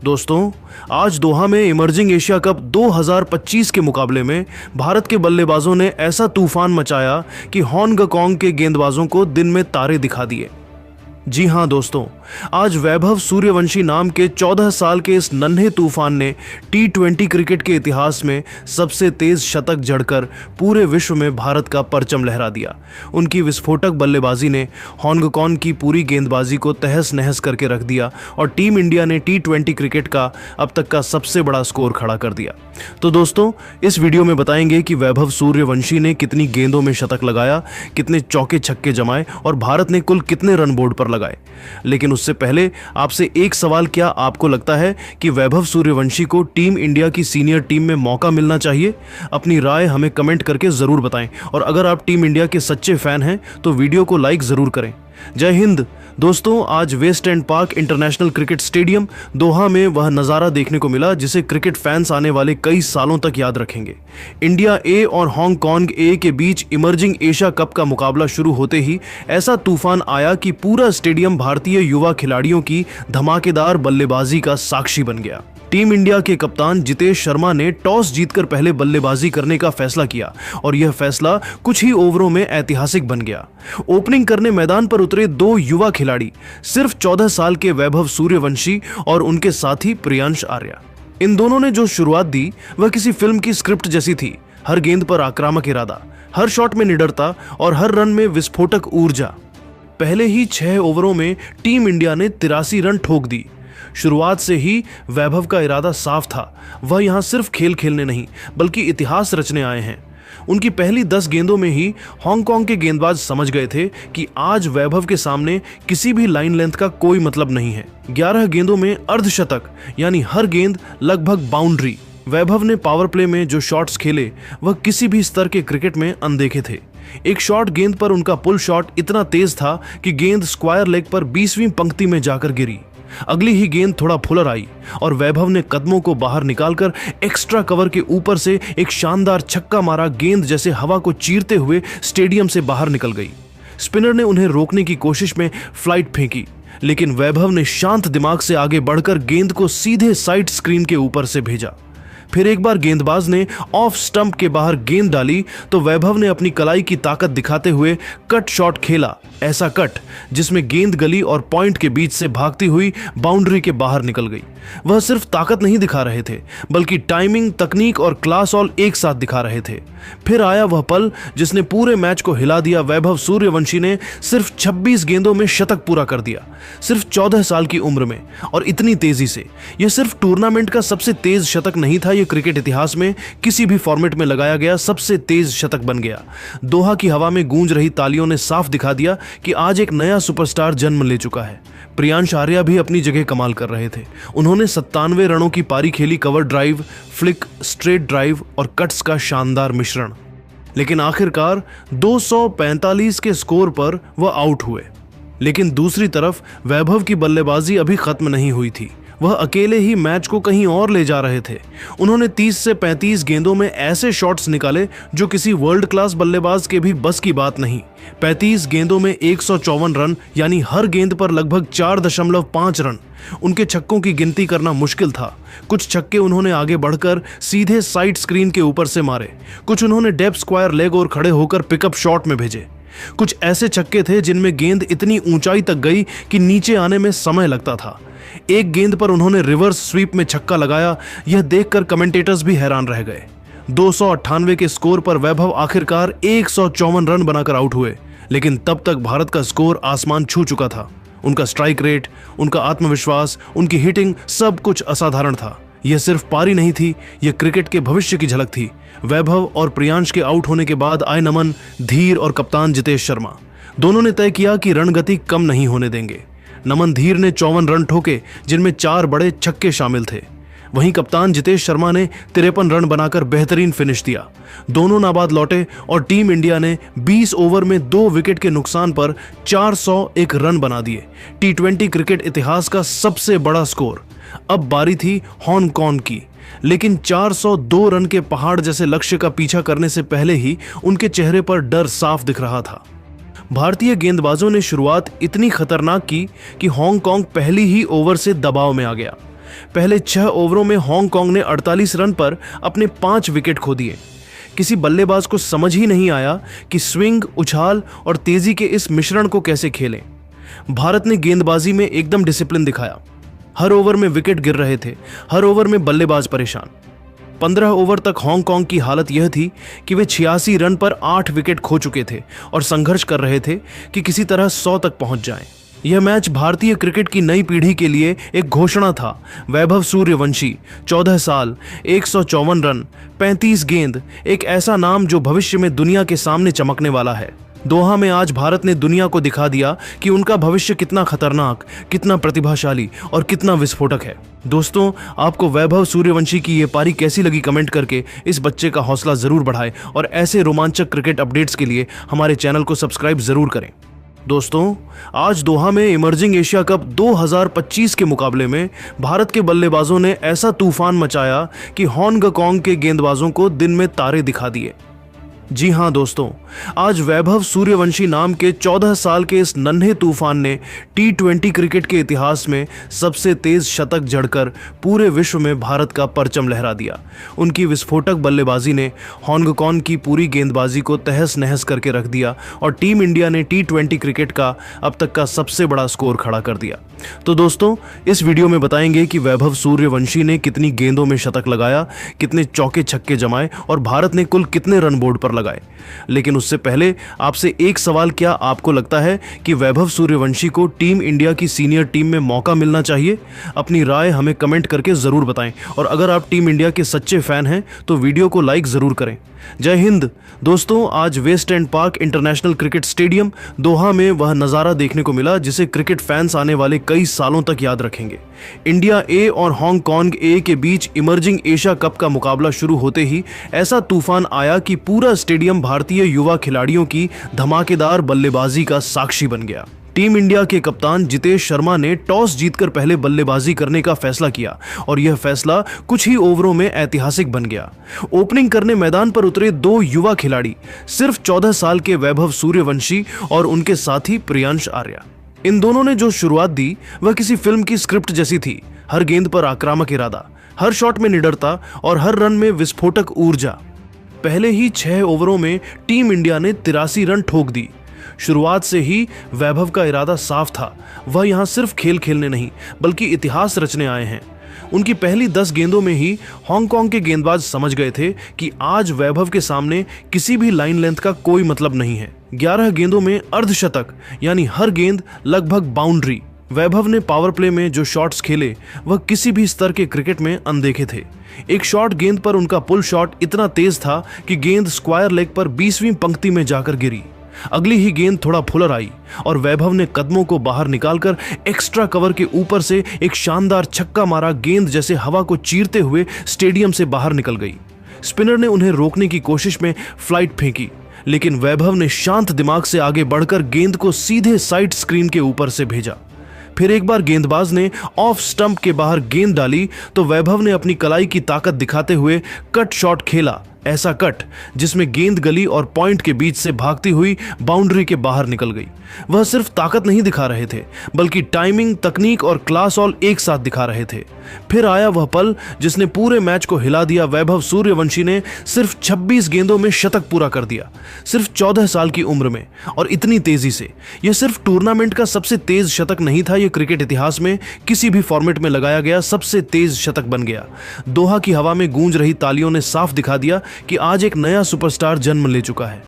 दोस्तों, आज दोहा में इमर्जिंग एशिया कप 2025 के मुकाबले में भारत के बल्लेबाजों ने ऐसा तूफान मचाया कि हांगकांग के गेंदबाजों को दिन में तारे दिखा दिए। जी हां दोस्तों, आज वैभव सूर्यवंशी नाम के 14 साल के इस नन्हे तूफान ने T20 क्रिकेट के इतिहास में सबसे तेज शतक जड़कर पूरे विश्व में भारत का परचम लहरा दिया। उनकी विस्फोटक बल्लेबाजी ने हांगकांग की पूरी गेंदबाजी को तहस नहस करके रख दिया और टीम इंडिया ने T20 क्रिकेट का अब तक का सबसे बड़ा स्कोर खड़ा कर दिया। तो दोस्तों, इस वीडियो में बताएंगे कि वैभव सूर्यवंशी ने कितनी गेंदों में शतक लगाया, कितने चौके छक्के जमाए और भारत ने कुल कितने रन बोर्ड पर लगाए। लेकिन उससे पहले आपसे एक सवाल, क्या आपको लगता है कि वैभव सूर्यवंशी को टीम इंडिया की सीनियर टीम में मौका मिलना चाहिए? अपनी राय हमें कमेंट करके जरूर बताएं और अगर आप टीम इंडिया के सच्चे फैन हैं तो वीडियो को लाइक जरूर करें। जय हिंद। दोस्तों, आज West End Park International Cricket Stadium Doha में वह नज़ारा देखने को मिला जिसे क्रिकेट फैंस आने वाले कई सालों तक याद रखेंगे। इंडिया ए और हांगकांग ए के बीच इमर्जिंग एशिया कप का मुकाबला शुरू होते ही ऐसा तूफान आया कि पूरा स्टेडियम भारतीय युवा खिलाड़ियों की धमाकेदार बल्लेबाजी का साक्षी बन गया। टीम इंडिया के कप्तान जितेश शर्मा ने टॉस जीतकर पहले बल्लेबाजी करने का फैसला किया और यह फैसला कुछ ही ओवरों में ऐतिहासिक बन गया। ओपनिंग करने मैदान पर उतरे दो युवा खिलाड़ी, सिर्फ 14 साल के वैभव सूर्यवंशी और उनके साथी प्रियांश आर्या। इन दोनों ने जो शुरुआत दी वह किसी फिल्म की स्क्रिप्ट जैसी थी। हर गेंद पर आक्रामक इरादा, हर शॉट में निडरता और हर रन में विस्फोटक ऊर्जा। पहले ही 6 ओवरों में टीम इंडिया ने 83 रन ठोक दी। शुरुआत से ही वैभव का इरादा साफ था। वह यहां सिर्फ खेल खेलने नहीं बल्कि इतिहास रचने आए हैं। उनकी पहली 10 गेंदों में ही हांगकांग के गेंदबाज समझ गए थे कि आज वैभव के सामने किसी भी लाइन लेंथ का कोई मतलब नहीं है। 11 गेंदों में अर्धशतक, यानी हर गेंद लगभग बाउंड्री। वैभव ने पावर प्ले में जो शॉट्स खेले वह किसी भी स्तर के क्रिकेट में अनदेखे थे। एक शॉट गेंद पर उनका पुल शॉट इतना तेज था कि गेंद स्क्वायर लेग पर 20वीं पंक्ति में जाकर गिरी। अगली ही गेंद थोड़ा फुलर आई और वैभव ने कदमों को बाहर निकालकर एक्स्ट्रा कवर के ऊपर से एक शानदार छक्का मारा। गेंद जैसे हवा को चीरते हुए स्टेडियम से बाहर निकल गई। स्पिनर ने उन्हें रोकने की कोशिश में फ्लाइट फेंकी, लेकिन वैभव ने शांत दिमाग से आगे बढ़कर गेंद को सीधे साइड स्क्रीन के ऊपर से भेजा। फिर एक बार गेंदबाज ने ऑफ स्टंप के बाहर गेंद डाली तो वैभव ने अपनी कलाई की ताकत दिखाते हुए कट शॉट खेला। ऐसा कट जिसमें गेंद गली और पॉइंट के बीच से भागती हुई बाउंड्री के बाहर निकल गई। वह सिर्फ ताकत नहीं दिखा रहे थे बल्कि टाइमिंग, तकनीक और क्लास ऑल एक साथ दिखा रहे थे। फिर आया वह पल जिसने पूरे मैच को हिला दिया। वैभव सूर्यवंशी ने सिर्फ 26 गेंदों में शतक पूरा कर दिया, सिर्फ 14 साल की उम्र में और इतनी तेजी से। यह सिर्फ टूर्नामेंट का सबसे तेज शतक नहीं था, यह क्रिकेट इतिहास में किसी भी फॉर्मेट में लगाया गया सबसे तेज शतक बन गया। दोहा की हवा में गूंज रही तालियों ने साफ दिखा दिया कि आज एक नया सुपरस्टार जन्म ले चुका है। प्रियांश आर्या भी अपनी जगह कमाल कर रहे थे। उन्होंने 97 रनों की पारी खेली, cover drive, flick, straight drive और कट्स का शानदार मिश्रण। लेकिन आखिरकार 245 के स्कोर पर वह आउट हुए। लेकिन दूसरी तरफ वैभव की बल्लेबाजी अभी खत्म नहीं हुई थी। वह अकेले ही मैच को कहीं और ले जा रहे थे। उन्होंने 30 से 35 गेंदों में ऐसे शॉट्स निकाले जो किसी वर्ल्ड क्लास बल्लेबाज के भी बस की बात नहीं। 35 गेंदों में 154 रन, यानी हर गेंद पर लगभग 4.5 रन। उनके छक्कों की गिनती करना मुश्किल था। कुछ छक्के उन्होंने आगे बढ़कर सीधे साइड स्क्रीन के ऊपर से मारे, कुछ उन्होंने डेप स्क्वायर लेग और खड़े होकर पिकअप शॉट में भेजे। कुछ ऐसे छक्के थे जिनमें गेंद इतनी ऊंचाई तक गई कि नीचे आने में समय लगता था। एक गेंद पर उन्होंने रिवर्स स्वीप में छक्का लगाया। यह देखकर कमेंटेटर्स भी हैरान रह गए। 298 के स्कोर पर वैभव आखिरकार 154 रन बनाकर आउट हुए। लेकिन तब तक भारत का स्कोर आसमान छू चुका था। उनका स्ट्राइक रेट, उनका आत्मविश्वास, उनकी हिटिंग, सब कुछ असाधारण था। यह सिर्फ पारी नहीं थी, यह क्रिकेट के भविष्य की झलक थी। वैभव और प्रियांश के आउट होने के बाद आए नमन, धीर और कप्तान जितेश शर्मा। दोनों ने तय किया कि रणगति कम नहीं होने देंगे। नमन धीर ने 54 रन ठोके जिनमें 4 बड़े छक्के शामिल थे। वहीं कप्तान जितेश शर्मा ने 53 रन बनाकर बेहतरीन फिनिश दिया। दोनों नाबाद लौटे और टीम इंडिया ने 20 ओवर में 2 विकेट के नुकसान पर 401 रन बना दिए। T20 क्रिकेट इतिहास का सबसे बड़ा स्कोर। अब बारी थी हांगकांग की, लेकिन 402 रन के पहाड़ जैसे लक्ष्य का पीछा करने से पहले ही उनके चेहरे पर डर साफ दिख रहा था। भारतीय गेंदबाजों ने शुरुआत इतनी खतरनाक की कि हांगकांग पहली ही ओवर से दबाव में आ गया। पहले 6 ओवरों में हांगकांग ने 48 रन पर अपने 5 विकेट खो दिए। किसी बल्लेबाज को समझ ही नहीं आया कि स्विंग, उछाल और तेजी के इस मिश्रण को कैसे खेलें। भारत ने गेंदबाजी में एकदम डिसिप्लिन दिखाया। हर ओवर में विकेट गिर रहे थे, हर ओवर में बल्लेबाज परेशान। 15 ओवर तक हांगकांग की हालत यह थी कि वे 86 रन पर 8 विकेट खो चुके थे और संघर्ष कर रहे थे कि किसी तरह 100 तक पहुंच जाएं। यह मैच भारतीय क्रिकेट की नई पीढ़ी के लिए एक घोषणा था। वैभव सूर्यवंशी, 14 साल, 154 रन, 35 गेंद, एक ऐसा नाम जो भविष्य में दुनिया के सामने चमकने वाला है। दोहा में आज भारत ने दुनिया को दिखा दिया कि उनका भविष्य कितना खतरनाक, कितना प्रतिभाशाली और कितना विस्फोटक है। दोस्तों, आपको वैभव सूर्यवंशी की ये पारी कैसी लगी कमेंट करके इस बच्चे का हौसला जरूर बढ़ाएं और ऐसे रोमांचक क्रिकेट अपडेट्स के लिए हमारे चैनल को सब्सक्राइब जरूर करें। दोस्तों, आज दोहा में इमर्जिंग एशिया कप 2025 के मुकाबले में भारत के बल्लेबाजों ने ऐसा तूफान मचाया कि हांगकांग के गेंदबाजों को दिन में तारे दिखा दिए। जी हां दोस्तों, आज वैभव सूर्यवंशी नाम के 14 साल के इस नन्हे तूफान ने T20 क्रिकेट के इतिहास में सबसे तेज शतक जड़कर पूरे विश्व में भारत का परचम लहरा दिया। उनकी विस्फोटक बल्लेबाजी ने हांगकांग की पूरी गेंदबाजी को तहस नहस करके रख दिया और टीम इंडिया ने T20 क्रिकेट का अब तक का सबसे बड़ा स्कोर खड़ा कर दिया। तो दोस्तों, इस वीडियो में बताएंगे कि वैभव सूर्यवंशी ने कितनी गेंदों में शतक लगाया, कितने चौके छक्के जमाए और भारत ने कुल कितने रन बोर्ड पर लगाए। लेकिन उससे पहले आपसे एक सवाल, क्या आपको लगता है कि वैभव सूर्यवंशी को टीम इंडिया की सीनियर टीम में मौका मिलना चाहिए? अपनी राय हमें कमेंट करके जरूर बताएं और अगर आप टीम इंडिया के सच्चे फैन हैं तो वीडियो को लाइक जरूर करें। जय हिंद। दोस्तों, आज West End Park International Cricket Stadium Doha में वह नजारा देखने को मिला जिसे क्रिकेट फैंस आने वाले कई सालों तक याद रखेंगे। इंडिया ए और हांगकांग ए के बीच इमर्जिंग एशिया कप का मुकाबला शुरू होते ही ऐसा तूफान आया कि पूरा स्टेडियम भारतीय युवा खिलाड़ियों की धमाकेदार बल्लेबाजी का साक्षी बन गया। टीम इंडिया के कप्तान जितेश शर्मा ने टॉस जीतकर पहले बल्लेबाजी करने का फैसला किया और यह फैसला कुछ ही ओवरों में ऐतिहासिक बन गया। ओपनिंग करने मैदान पर उतरे 2 युवा खिलाड़ी, सिर्फ 14 साल के वैभव सूर्यवंशी और उनके साथी प्रियांश आर्या। इन दोनों ने जो शुरुआत दी वह किसी फिल्म की स्क्रिप्ट जैसी थी। हर गेंद पर आक्रामक इरादा, हर शॉट में निडरता और हर रन में विस्फोटक ऊर्जा। पहले ही 6 ओवरों में टीम इंडिया ने 83 रन ठोक दी। शुरुआत से ही वैभव का इरादा साफ था। वह यहां सिर्फ खेल खेलने नहीं बल्कि इतिहास रचने आए हैं। उनकी पहली 10 गेंदों में ही हांगकांग के गेंदबाज समझ गए थे कि आज वैभव के सामने किसी भी लाइन लेंथ का कोई मतलब नहीं है। 11 गेंदों में अर्धशतक, यानी हर गेंद लगभग बाउंड्री। वैभव ने पावर प्ले में जो शॉट्स खेले वह किसी भी स्तर के क्रिकेट में अनदेखे थे। एक शॉट गेंद पर उनका पुल शॉट इतना तेज था कि गेंद स्क्वायर लेग पर 20वीं पंक्ति में जाकर गिरी। अगली ही गेंद थोड़ा फुलर आई और वैभव ने कदमों को बाहर निकालकर एक्स्ट्रा कवर के ऊपर से एक शानदार छक्का मारा। गेंद जैसे हवा को चीरते हुए स्टेडियम से बाहर निकल गई। स्पिनर ने उन्हें रोकने की कोशिश में फ्लाइट फेंकी, लेकिन वैभव ने शांत दिमाग से आगे बढ़कर गेंद को सीधे साइड स्क्रीन के ऊपर से भेजा। फिर एक बार गेंदबाज ने ऑफ स्टंप के बाहर गेंद डाली तो वैभव ने अपनी कलाई की ताकत दिखाते हुए कट शॉट खेला। ऐसा कट जिसमें गेंद गली और पॉइंट के बीच से भागती हुई बाउंड्री के बाहर निकल गई। वह सिर्फ ताकत नहीं दिखा रहे थे बल्कि टाइमिंग, तकनीक और क्लास ऑल एक साथ दिखा रहे थे। फिर आया वह पल जिसने पूरे मैच को हिला दिया। वैभव सूर्यवंशी ने सिर्फ 26 गेंदों में शतक पूरा कर दिया, सिर्फ 14 साल की उम्र में और इतनी तेजी से। यह सिर्फ टूर्नामेंट का सबसे तेज शतक नहीं था, यह क्रिकेट इतिहास में किसी भी फॉर्मेट में लगाया गया सबसे तेज शतक बन गया। दोहा की हवा में गूंज रही तालियों ने साफ दिखा दिया कि आज एक नया सुपरस्टार जन्म ले चुका है।